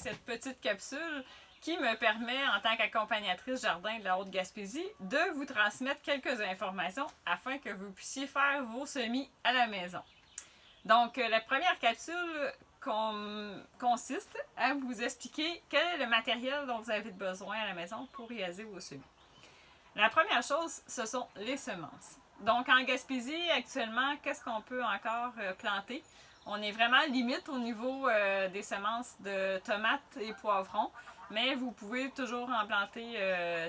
cette petite capsule qui me permet, en tant qu'accompagnatrice jardin de la Haute-Gaspésie, de vous transmettre quelques informations afin que vous puissiez faire vos semis à la maison. Donc, la première capsule consiste à vous expliquer quel est le matériel dont vous avez besoin à la maison pour réaliser vos semis. La première chose, ce sont les semences. Donc, en Gaspésie, actuellement, qu'est-ce qu'on peut encore planter? On est vraiment limite au niveau des semences de tomates et poivrons, mais vous pouvez toujours en planter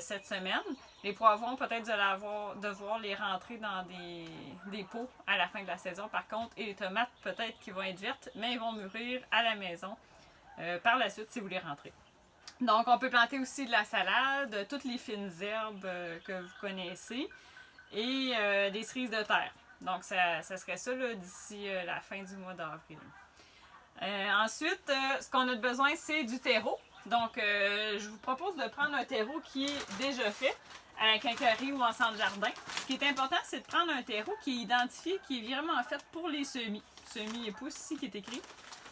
cette semaine. Les poivrons, peut-être vous allez devoir les rentrer dans des pots à la fin de la saison, par contre, et les tomates, peut-être qu'ils vont être vertes, mais ils vont mûrir à la maison par la suite si vous les rentrez. Donc, on peut planter aussi de la salade, toutes les fines herbes que vous connaissez, et des cerises de terre. Donc, ça serait ça d'ici la fin du mois d'avril. Ensuite, ce qu'on a besoin, c'est du terreau. Donc, je vous propose de prendre un terreau qui est déjà fait à la quincaillerie ou en centre jardin. Ce qui est important, c'est de prendre un terreau qui est identifié, qui est vraiment fait pour les semis. Semis et pousses, ici qui est écrit.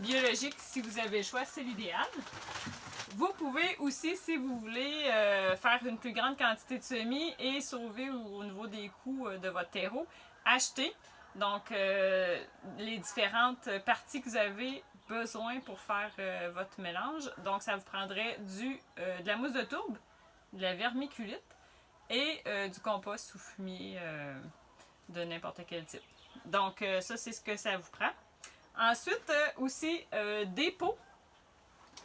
Biologique, si vous avez le choix, c'est l'idéal. Vous pouvez aussi, si vous voulez, faire une plus grande quantité de semis et sauver au niveau des coûts de votre terreau, acheter donc les différentes parties que vous avez besoin pour faire votre mélange. Donc, ça vous prendrait de la mousse de tourbe, de la vermiculite et du compost ou fumier de n'importe quel type. Donc, ça, c'est ce que ça vous prend. Ensuite, aussi, des pots.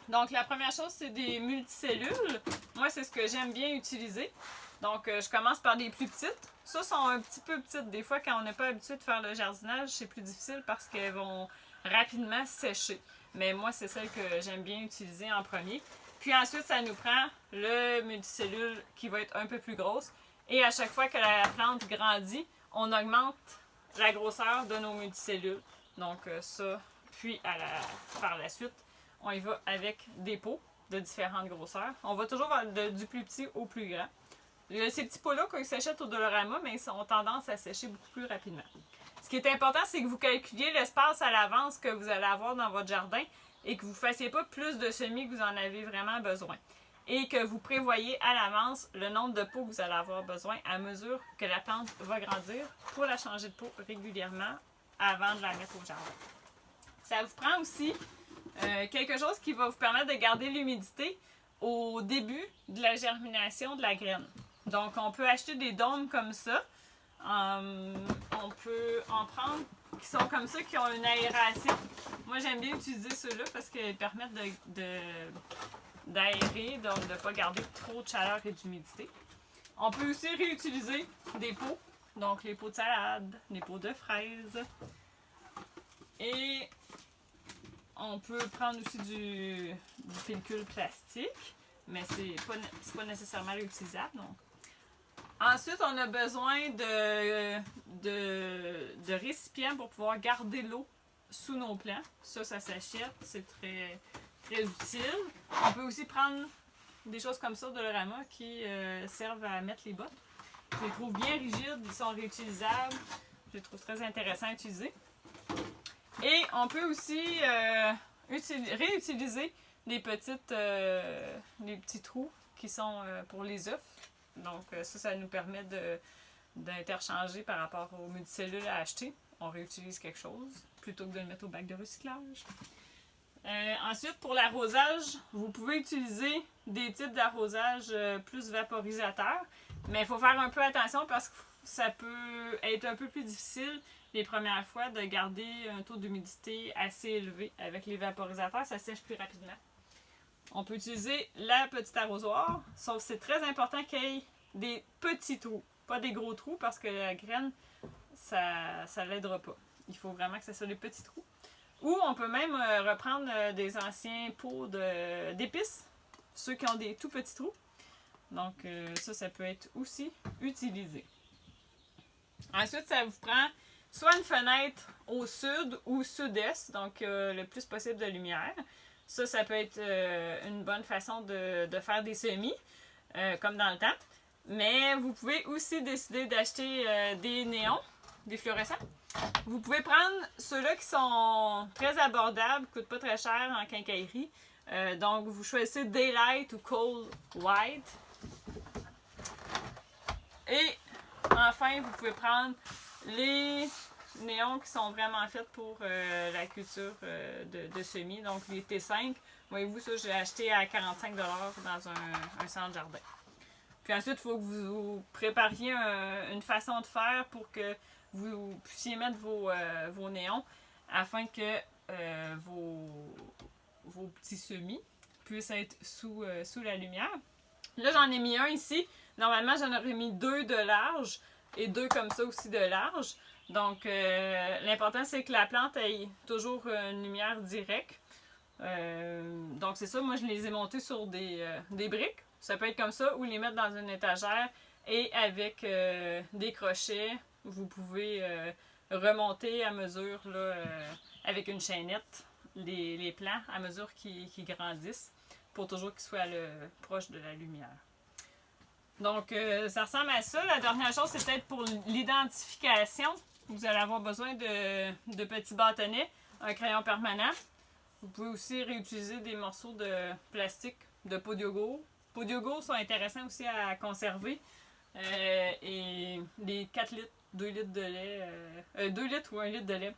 Donc, la première chose, c'est des multicellules. Moi, c'est ce que j'aime bien utiliser. Donc, je commence par des plus petites. Ça, sont un petit peu petites. Des fois, quand on n'est pas habitué de faire le jardinage, c'est plus difficile parce qu'elles vont rapidement sécher. Mais moi, c'est celle que j'aime bien utiliser en premier. Puis ensuite, ça nous prend le multicellule qui va être un peu plus grosse. Et à chaque fois que la plante grandit, on augmente la grosseur de nos multicellules. Donc, ça, puis par la suite, on y va avec des pots de différentes grosseurs. On va toujours du plus petit au plus grand. Ces petits pots-là, quand ils s'achètent au Dollarama, mais ils ont tendance à sécher beaucoup plus rapidement. Ce qui est important, c'est que vous calculiez l'espace à l'avance que vous allez avoir dans votre jardin et que vous ne fassiez pas plus de semis que vous en avez vraiment besoin. Et que vous prévoyez à l'avance le nombre de pots que vous allez avoir besoin à mesure que la plante va grandir pour la changer de pot régulièrement avant de la mettre au jardin. Ça vous prend aussi quelque chose qui va vous permettre de garder l'humidité au début de la germination de la graine. Donc, on peut acheter des dômes comme ça. On peut en prendre qui sont comme ça, qui ont une aération. Moi, j'aime bien utiliser ceux-là parce qu'ils permettent d'aérer, donc de ne pas garder trop de chaleur et d'humidité. On peut aussi réutiliser des pots, donc les pots de salade, les pots de fraises. Et on peut prendre aussi du pellicule plastique, mais c'est pas nécessairement réutilisable. Donc. Ensuite, on a besoin de récipients pour pouvoir garder l'eau sous nos plants. Ça s'achète, c'est très, très utile. On peut aussi prendre des choses comme ça de Dollarama qui servent à mettre les bottes. Je les trouve bien rigides, ils sont réutilisables. Je les trouve très intéressants à utiliser. Et on peut aussi réutiliser les petits trous qui sont pour les œufs. Donc ça nous permet d'interchanger par rapport aux multicellules à acheter. On réutilise quelque chose plutôt que de le mettre au bac de recyclage. Ensuite, pour l'arrosage, vous pouvez utiliser des types d'arrosage plus vaporisateurs, mais il faut faire un peu attention parce que ça peut être un peu plus difficile les premières fois de garder un taux d'humidité assez élevé. Avec les vaporisateurs, ça sèche plus rapidement. On peut utiliser la petite arrosoir, sauf que c'est très important qu'il y ait des petits trous, pas des gros trous parce que la graine, ça l'aidera pas. Il faut vraiment que ce soit des petits trous. Ou on peut même reprendre des anciens pots d'épices, ceux qui ont des tout petits trous. Donc ça peut être aussi utilisé. Ensuite, ça vous prend soit une fenêtre au sud ou sud-est, donc le plus possible de lumière. Ça peut être une bonne façon de faire des semis, comme dans le temps. Mais vous pouvez aussi décider d'acheter des néons, des fluorescents. Vous pouvez prendre ceux-là qui sont très abordables, ne coûtent pas très cher en quincaillerie. Donc, vous choisissez Daylight ou Cold White. Et enfin, vous pouvez prendre les néons qui sont vraiment faits pour la culture de semis, donc les T5. Voyez-vous, ça, j'ai acheté à 45$ dans un centre jardin. Puis ensuite, il faut que vous prépariez une façon de faire pour que vous puissiez mettre vos néons afin que vos petits semis puissent être sous la lumière. Là, j'en ai mis un ici. Normalement, j'en aurais mis 2 de large et 2 comme ça aussi de large. Donc, l'important, c'est que la plante ait toujours une lumière directe. Donc, c'est ça. Moi, je les ai montés sur des briques. Ça peut être comme ça ou les mettre dans une étagère et avec des crochets, vous pouvez remonter à mesure là, avec une chaînette les plants à mesure qu'ils grandissent pour toujours qu'ils soient proche de la lumière. Donc, ça ressemble à ça. La dernière chose, c'est peut-être pour l'identification. Vous allez avoir besoin de petits bâtonnets, un crayon permanent. Vous pouvez aussi réutiliser des morceaux de plastique de pot de yogourt. Les pots de yogourt sont intéressants aussi à conserver. Et les 4 litres, 2 litres de lait, 2 litres ou 1 litre de lait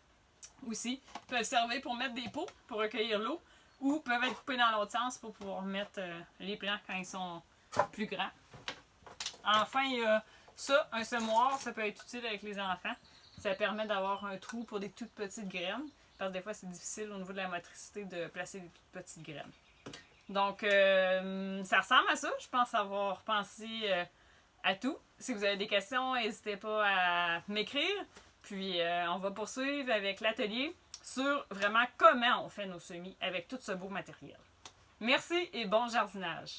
aussi peuvent servir pour mettre des pots pour recueillir l'eau ou peuvent être coupés dans l'autre sens pour pouvoir mettre les plants quand ils sont plus grands. Enfin, il y a ça, un semoir, ça peut être utile avec les enfants. Ça permet d'avoir un trou pour des toutes petites graines. Parce que des fois, c'est difficile au niveau de la motricité de placer des toutes petites graines. Donc, ça ressemble à ça. Je pense avoir pensé à tout. Si vous avez des questions, n'hésitez pas à m'écrire. Puis, on va poursuivre avec l'atelier sur vraiment comment on fait nos semis avec tout ce beau matériel. Merci et bon jardinage!